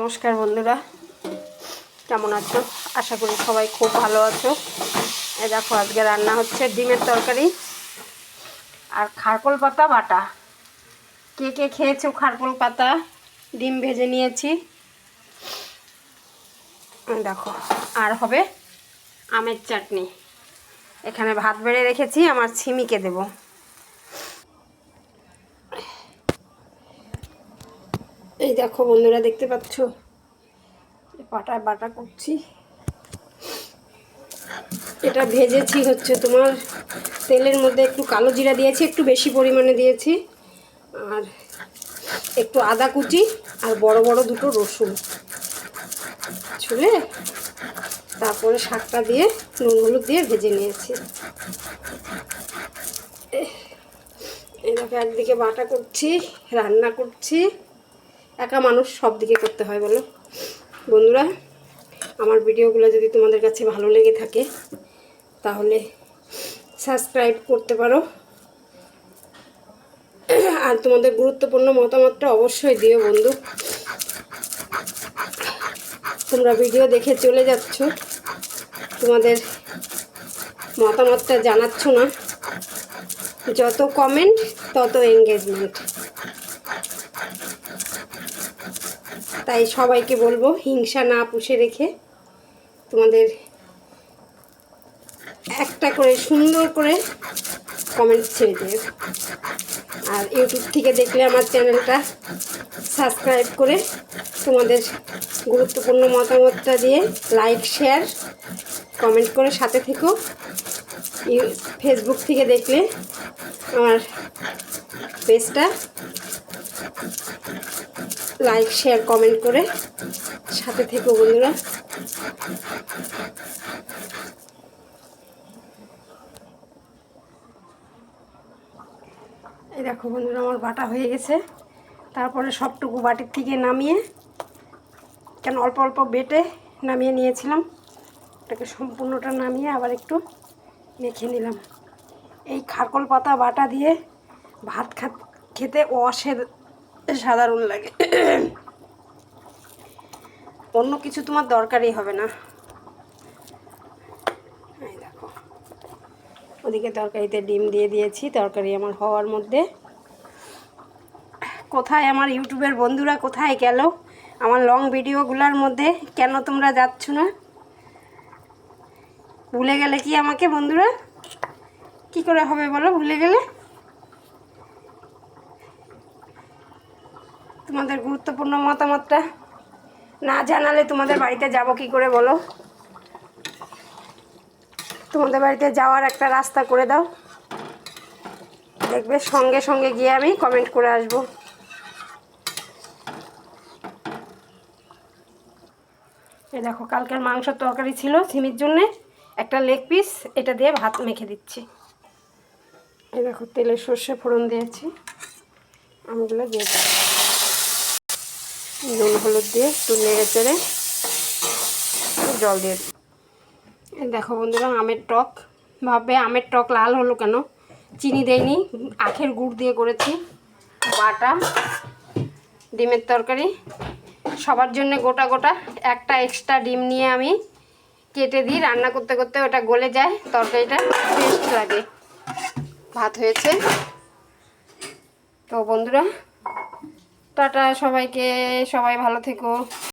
নমস্কার বন্ধুরা, কেমন আছো? আশা করি সবাই খুব ভালো আছো। এই দেখো আজকে রান্না হচ্ছে ডিমের তরকারি আর খারকোল পাতা বাটা। কে কে খেয়েছো খারকোল পাতা? ডিম ভেজে নিয়েছি দেখো। আর হবে আমের চাটনি। এখানে ভাত বেড়ে রেখেছি, আমার ছিমিকে দেব। এই দেখো বন্ধুরা, দেখতে পাচ্ছ পাটায় বাটা করছি। এটা ভেজেছি হচ্ছে তোমার তেলের মধ্যে, একটু কালো জিরা দিয়েছি, একটু বেশি পরিমাণে দিয়েছি, আর একটু আদা কুচি আর বড় বড় দুটো রসুন ছুলে তারপরে শাকটা দিয়ে নুন হলুদ দিয়ে ভেজে নিয়েছি। এটাকে একদিকে বাটা করছি, রান্না করছি। একা মানুষ সব দিকে করতে হয় বলো বন্ধুরা। আমার ভিডিওগুলো যদি তোমাদের কাছে ভালো লেগে থাকে তাহলে সাবস্ক্রাইব করতে পারো, আর তোমাদের গুরুত্বপূর্ণ মতামতটা অবশ্যই দিও বন্ধু। তোমরা ভিডিও দেখে চলে যাচ্ছ, তোমাদের মতামতটা জানাচ্ছ না। যত কমেন্ট তত এঙ্গেজমেন্ট। তাই সবাইকে বলবো হিংসা না পুষে রেখে তোমাদের একটা করে সুন্দর করে কমেন্ট ছেড়ে দিও। আর ইউটিউব থেকে দেখলে আমার চ্যানেলটা সাবস্ক্রাইব করে তোমাদের গুরুত্বপূর্ণ মতামতটা দিয়ে লাইক শেয়ার কমেন্ট করে সাথে থেকো। ফেসবুক থেকে দেখলে আমার পেজটা লাইক শেয়ার কমেন্ট করে সাথে থেকো বন্ধুরা। এই দেখো বন্ধুরা, আমার বাটা হয়ে গেছে। তারপরে সবটুকু বাটির থেকে নামিয়ে, কেন অল্প অল্প বেটে নামিয়ে নিয়েছিলাম, এটাকে সম্পূর্ণটা নামিয়ে আবার একটু মেখে নিলাম। এই খারকোল পাতা বাটা দিয়ে ভাত খেতে অসাধারণ লাগে। অন্য কিছু তোমার দরকারই হবে না। এই দেখো ওদিকে তরকারিতে ডিম দিয়ে দিয়েছি, তরকারি আমার হওয়ার মধ্যে। কোথায় আমার ইউটিউবের বন্ধুরা, কোথায় গেল আমার লং ভিডিওগুলোর মধ্যে? কেন তোমরা যাচ্ছ না? ভুলে গেলে কি আমাকে বন্ধুরা? কি করে হবে বলো ভুলে গেলে? তোমাদের গুরুত্বপূর্ণ মতামতটা না জানালে তোমাদের বাড়িতে যাব কি করে বলো? তোমাদের বাড়িতে যাওয়ার একটা রাস্তা করে দাও, দেখবে সঙ্গে সঙ্গে গিয়ে আমি কমেন্ট করে আসব। এই দেখো কালকের মাংসের তরকারি ছিল সিমির জন্যে, একটা লেগ পিস এটা দিয়ে ভাত মেখে দিচ্ছি। এই দেখো তেলে সর্ষে ফোড়ন দিয়েছি, আমগুলো দিয়ে দিচ্ছি, নুন হলুদ দিয়ে একটু নেড়ে চেড়ে জল দিয়ে দিই। এই দেখো বন্ধুরা, আমের টক। ভাববে আমের টক লাল হলো কেন? চিনি দেয়নি, আখের গুড় দিয়ে করেছি। বাটা ডিমের তরকারি সবার জন্য গোটা গোটা একটা এক্সট্রা ডিম নিয়ে আমি কেটে দিই, রান্না করতে করতে ওটা গলে যায়, তরকারিটা টেস্ট লাগে। ভাত হয়েছে তো বন্ধুরা, টাটা সবাইকে, সবাই ভালো থেকো।